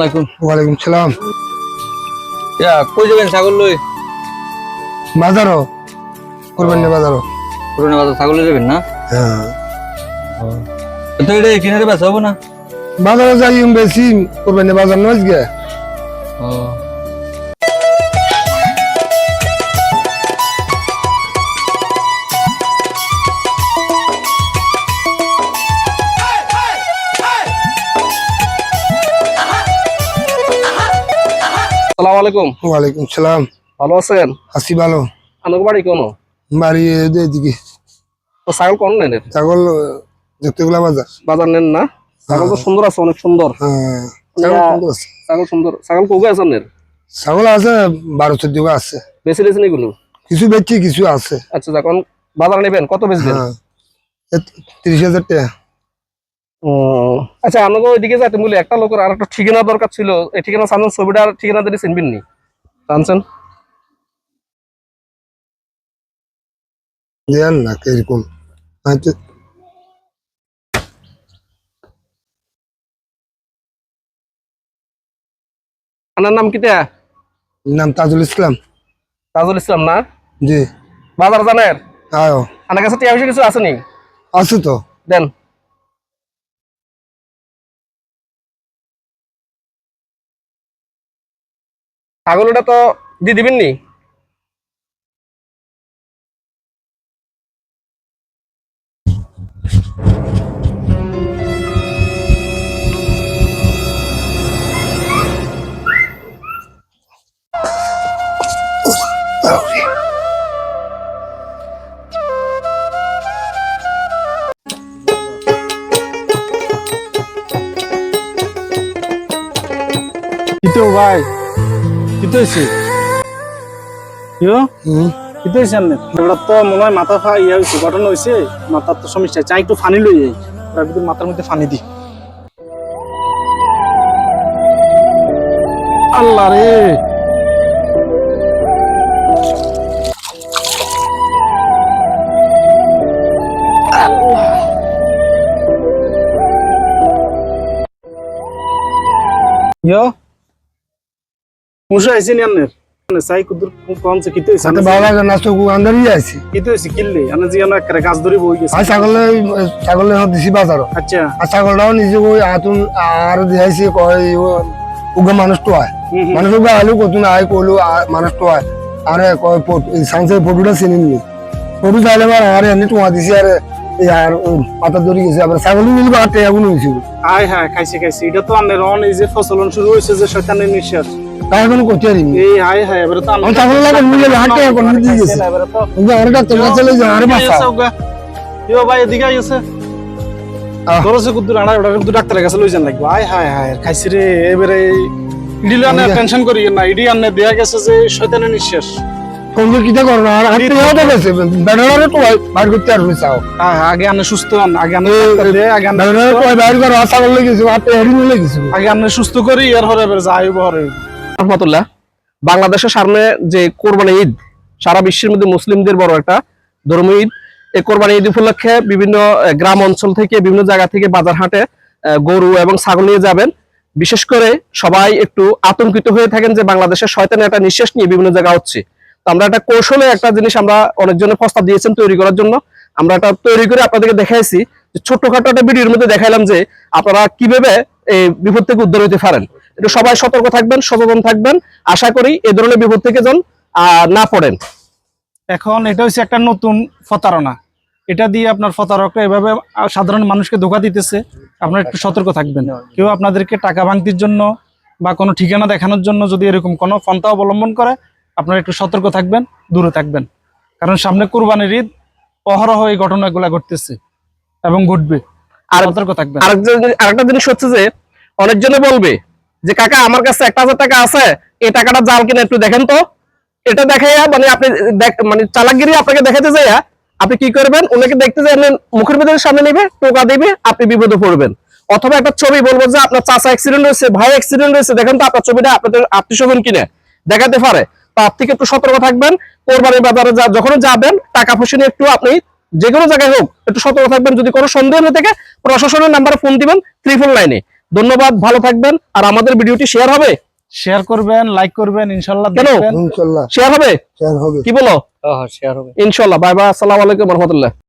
আলাইকুম। ওয়ালাইকুম সালাম। কই যাবেন ছাগল লই? বাজারও করবেন না? বাজারও পুরনো বাজার ছাগল লই যাবেন না? হ্যাঁ, তো এটা কিনারে বেচা হবো না? বাজারে যাই বেশি করবেন না, বাজার নয় গে। ও আসসালামু আলাইকুম। ওয়ালাইকুম সালাম। ভালো আছেন? আছি ভালো। আপনার বাড়ি কোন? বাড়ি এদিকে। তো ছাগল কোন নেন? ছাগল যতগুলা বাজার। বাজার নেন না? ছাগল তো সুন্দর আছে, অনেক সুন্দর। হ্যাঁ, ছাগল সুন্দর আছে। ছাগল সুন্দর। ছাগল কোগা আছে আপনার? ছাগল আছে 12-14 আছে। বেশি লেছেন এগুলো? কিছু বেচছি, কিছু আছে। আচ্ছা, যখন বাজার নেবেন কত বেচবেন? হ্যাঁ, 30,000 টাকা। ও আচ্ছা, আমাকে ওইদিকে যাইতে বলে একটা লোকের আর একটা ঠিকানা দরকার ছিল। এই ঠিকানা সামনে ছবিটা আর ঠিকানা দিলে চিনবেন নি? জানছেন? দেন না কিরকম। আচ্ছা, আপনার নাম কি? নাম তাজুল ইসলাম। তাজুল ইসলাম না? জি। বাজার জানেন? আয়ো আপনার কাছে টিয়া পয়সা কিছু আছে নি? আছে তো। দেন। ছাগলটা তো দিয়ে দিবেন নি? কিতো ভাই, কিতো হয়েছে? কিতো হয়েছে আপনার? এবার তো মনে হয় মাথা ইয়ে হয়েছে, ঘটনা হয়েছে, মাথার তো সমস্যা। চাই একটু ফানি লই যাই, তার ভিতরে মাথার মধ্যে ফানি দি। আল্লাহ রে, ইয়ো মুশা আইছে নি আপনার? চাই কুদুর কোন সে কিতো হয়েছে? সাথে বাবা না চকু আন্দারই আছে। কিতো হয়েছে কিনলে আমরা যে আমরা একটা গাছ ধরে বই গেছে। আর ছাগল দিছি বাজারও। আচ্ছা, আর ছাগলটাও নিজে ওই আতুন আর দিয়েছি কয় উগা মানুষ তো হয়। মানুষ উগা আলু কতুন আয় কইলো মানুষ তো হয়। আরে কয় সাংসে ফটোটা চিনি নি। ফটো চাইলে আর আরে এনে তো দিছি আর আর পাতা ধরে গেছে। আবার ছাগল মিলবে আর টেয়া গুলো হইছিল। হায় হায়, খাইছে খাইছে। এটা তো আনের অন এই যে ফসলন শুরু হয়েছে যে শয়তানের নিঃশ্বাস। তাই এখন করতে পারি। এই হায় হায়, এবারে তো আমি ছাগল লাগে মিলে হাঁটে এখন দিয়ে গেছে। উগা আরে ডাক্তার কাছে চলে যা আরে বাসা। ইয়ো ভাই এদিকে আইছে। দরজে কুদ্দুর আনা ওটা কিন্তু ডাক্তারের কাছে লই যান লাগবে। হায় হায় হায়, খাইছে রে। এবারে ইডিলে আনে টেনশন করি না। ইডি আনে দেয়া গেছে যে শয়তানের নিঃশ্বাস। কোন কিটা করো না আর হাঁটতে যাওয়া গেছে। বেড়ারে তো বাইর করতে আর চাও। হ্যাঁ, আগে আনে সুস্থ হন, আগে আনে আগে আনে বেড়ারে তো বাইর করো ছাগল লেগেছে হাঁটতে হেরি লেগেছে। আগে আনে সুস্থ করি এর হরে এবারে যাই হরে। রহমতুল্লাহ। বাংলাদেশের সামনে যে কোরবানি ঈদ, সারা বিশ্বের মধ্যে মুসলিমদের বড় একটা ধর্মীয় ঈদ। এই কোরবানি ঈদ উপলক্ষে বিভিন্ন গ্রাম অঞ্চল থেকে বিভিন্ন জায়গা থেকে বাজার হাটে গরু এবং ছাগল নিয়ে যাবেন। বিশেষ করে সবাই একটু আতঙ্কিত হয়ে থাকেন যে বাংলাদেশের শয়তানের একটা নিঃশ্বাস নিয়ে বিভিন্ন জায়গা হচ্ছে। তো আমরা একটা কৌশলে একটা জিনিস আমরা অনেকজনের প্রস্তাব দিয়েছেন তৈরি করার জন্য। আমরা এটা তৈরি করে আপনাদেরকে দেখাইছি। ছোট্টখাটো একটা ভিডিওর মধ্যে দেখাইলাম যে আপনারা কিভাবে এই বিপদ থেকে উদ্ধার হইতে পারেন। একটু সবাই সতর্ক থাকবেন, সচেতন থাকবেন। আশা করি এই ধরনের বিপদ থেকে যেন না পড়েন। এখন এটা হচ্ছে একটা নতুন প্রতারণা। এটা দিয়ে আপনার প্রতারকরা এভাবে সাধারণ মানুষকে ধোঁকা দিতেছে। আপনারা একটু সতর্ক থাকবেন। কেউ আপনাদেরকে টাকা ভাঙতির জন্য বা কোনো ঠিকানা দেখানোর জন্য যদি এরকম কোনো পন্থা অবলম্বন করে, আপনারা একটু সতর্ক থাকবেন, দূরে থাকবেন। কারণ সামনে কুরবানির ঈদ, অহরহ এই ঘটনাগুলা ঘটতেছে এবং ঘটবে। আর সতর্ক থাকবেন। আরেকটা জিনিস হচ্ছে যে অনেকজনে বলবে যে কাকা আমার কাছে 1,000 টাকা আছে, এই টাকাটা জাল কিনা একটু দেখেন তো। এটা দেখাইয়া মানে আপনি মানে চালাকগিরি আপনাকে দেখাতে যাইয়া আপনি কি করবেন, ওনাকে দেখতে যাই মুখের ভিতরে সামনে নেবে, টোকা দিবে, আপনি বিপদে পড়বেন। অথবা একটা ছবি বলবো যে আপনার চাচা অ্যাক্সিডেন্ট হয়েছে, ভাই অ্যাক্সিডেন্ট হয়েছে, দেখেন তো আপনার ছবিটা আপনাদের আত্মীয়স্বজন কিনে দেখাতে পারে। তো আপনি একটু সতর্ক থাকবেন। কোরবানির বাজারে যখন যাবেন টাকা পয়সা নিয়ে একটু আপনি যে কোনো জায়গায় হোক একটু সতর্ক থাকবেন। যদি কোনো সন্দেহ হয়ে থাকে প্রশাসনের নাম্বারে ফোন দিবেন 999-এ। ধন্যবাদ, ভালো থাকবেন। আর আমাদের ভিডিওটি শেয়ার হবে, শেয়ার করবেন, লাইক করবেন, ইনশাল্লাহ কেন? দেখবেন। ইনশাল্লাহ শেয়ার হবে, শেয়ার হবে। কি বলো? হ্যাঁ শেয়ার হবে। ইনশাল্লাহ। বাই বাই, আসসালামু আলাইকুম রহমতুল্লাহ।